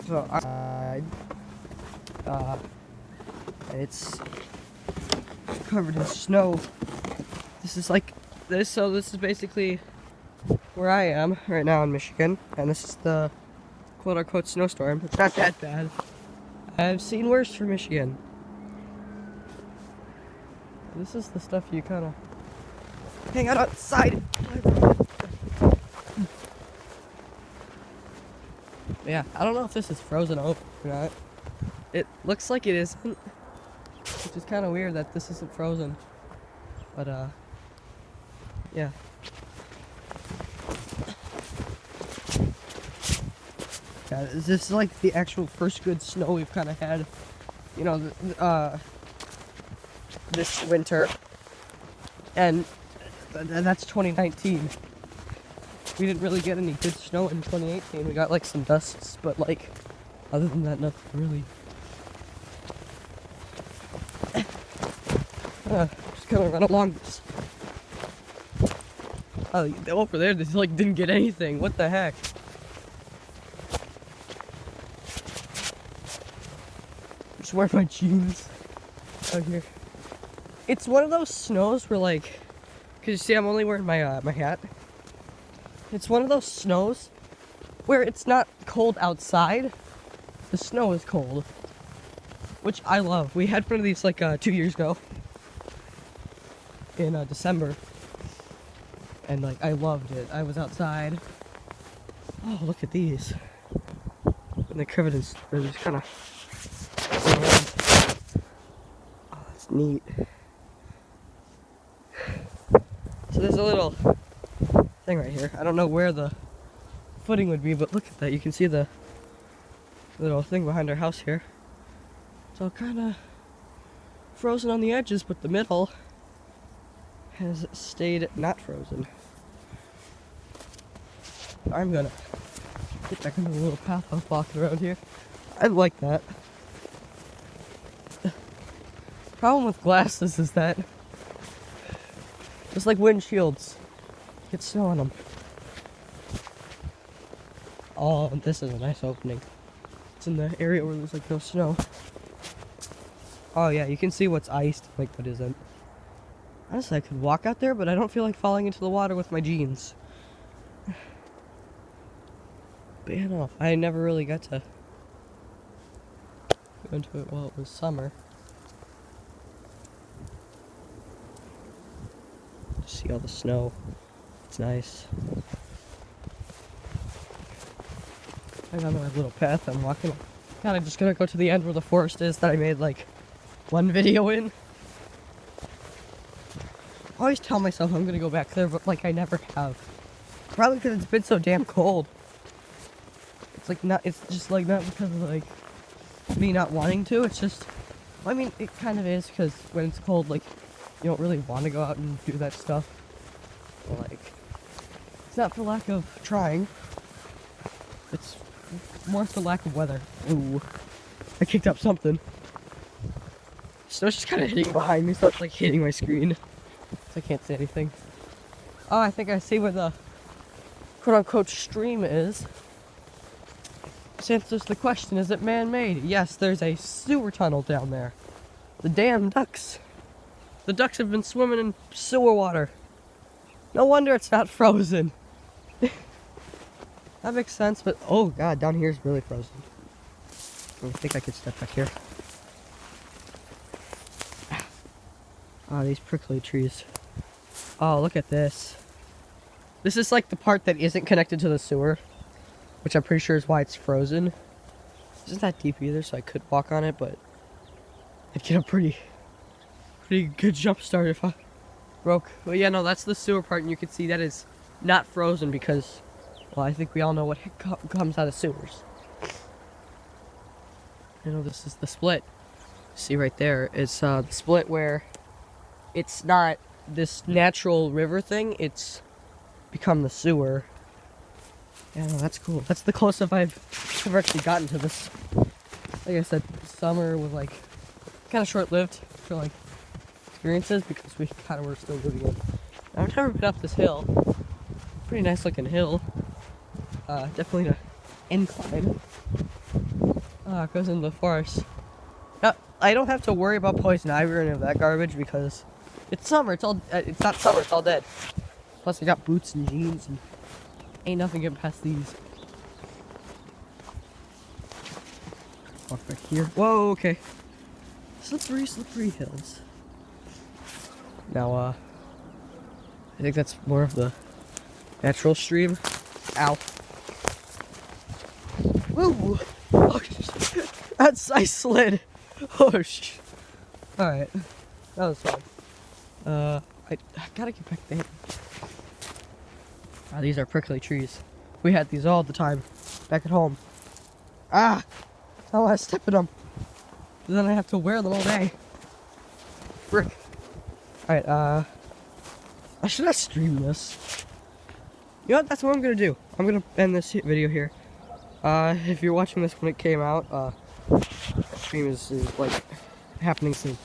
So it's covered in snow. This is like this. So this is basically where I am right now in Michigan, and this is the quote-unquote snowstorm. It's not that bad. I've seen worse for Michigan. This is the stuff you kind of hang out outside. Yeah, I don't know if this is frozen over or not. It looks like it isn't, which is kind of weird that this isn't frozen. But yeah. Yeah, this is like the actual first good snow we've kind of had, you know, this winter. And that's 2019. We didn't really get any good snow in 2018. We got like some dusts, but like, other than that, nothing really. Just gonna run along this. Oh, over there, they like didn't get anything. What the heck? Just wear my jeans out here. It's one of those snows where like, cause you see, I'm only wearing my my hat. It's one of those snows where it's not cold outside. The snow is cold, which I love. We had one of these like 2 years ago in December, and like I loved it. I was outside. Oh, look at these. And they're covered in, they're just kind of. Oh, that's neat. So there's a little thing right here. I don't know where the footing would be, but look at that. You can see the little thing behind our house here. It's all kind of frozen on the edges, but the middle has stayed not frozen. I'm gonna get back into the little path I was walking around here. I like that. Problem with glasses is that just like windshields, get snow on them. Oh, this is a nice opening. It's in the area where there's like no snow. Oh yeah, you can see what's iced, like what isn't. Honestly, I could walk out there, but I don't feel like falling into the water with my jeans. But yeah, no, I never really got to go into it while it was summer. Just see all the snow. It's nice. I'm on my little path. I'm walking. Kind of just gonna go to the end where the forest is that I made like one video in. I always tell myself I'm gonna go back there, but like I never have. Probably because it's been so damn cold. It's like not. It's just like not because of like me not wanting to. It's just. Well, I mean, it kind of is because when it's cold, like you don't really want to go out and do that stuff. Like it's not for lack of trying. It's more for lack of weather. Ooh, I kicked up something. Snow's just kind of hitting behind me, so it's like hitting my screen. So I can't see anything. Oh, I think I see where the quote-unquote stream is. This answers the question, is it man-made? Yes, there's a sewer tunnel down there. The damn ducks. The ducks have been swimming in sewer water. No wonder it's not frozen. That makes sense, but oh god, down here is really frozen. I think I could step back here. Ah, these prickly trees. Oh, look at this. This is like the part that isn't connected to the sewer, which I'm pretty sure is why it's frozen. It isn't that deep either, so I could walk on it, but I'd get a pretty good jump start if I broke. Well, yeah, no, that's the sewer part, and you can see that is not frozen because, well, I think we all know what comes out of sewers. You know, this is the split. See right there, it's the split where it's not this natural river thing, it's become the sewer. Yeah, no, that's cool. That's the closest I've ever actually gotten to this. Like I said, summer was like kind of short-lived for like experiences because we kind of were still living in. I've never been up this hill. Pretty nice looking hill. Definitely an incline. It goes in the forest. Now, I don't have to worry about poison ivy or any of that garbage because it's summer. It's all. It's not summer. It's all dead. Plus, I got boots and jeans, and ain't nothing getting past these. Walk back here. Whoa. Okay. Slippery, slippery hills. Now, I think that's more of the natural stream. Ow. Woo! Oh, I slid. Oh, shit. Alright. That was fun. I gotta get back there. Ah, these are prickly trees. We had these all the time back at home. Ah! I want to step in them. But then I have to wear them all day. Frick. Alright, I should have streamed this. You know what? That's what I'm gonna do. I'm gonna end this video here. If you're watching this when it came out, stream is like happening soon.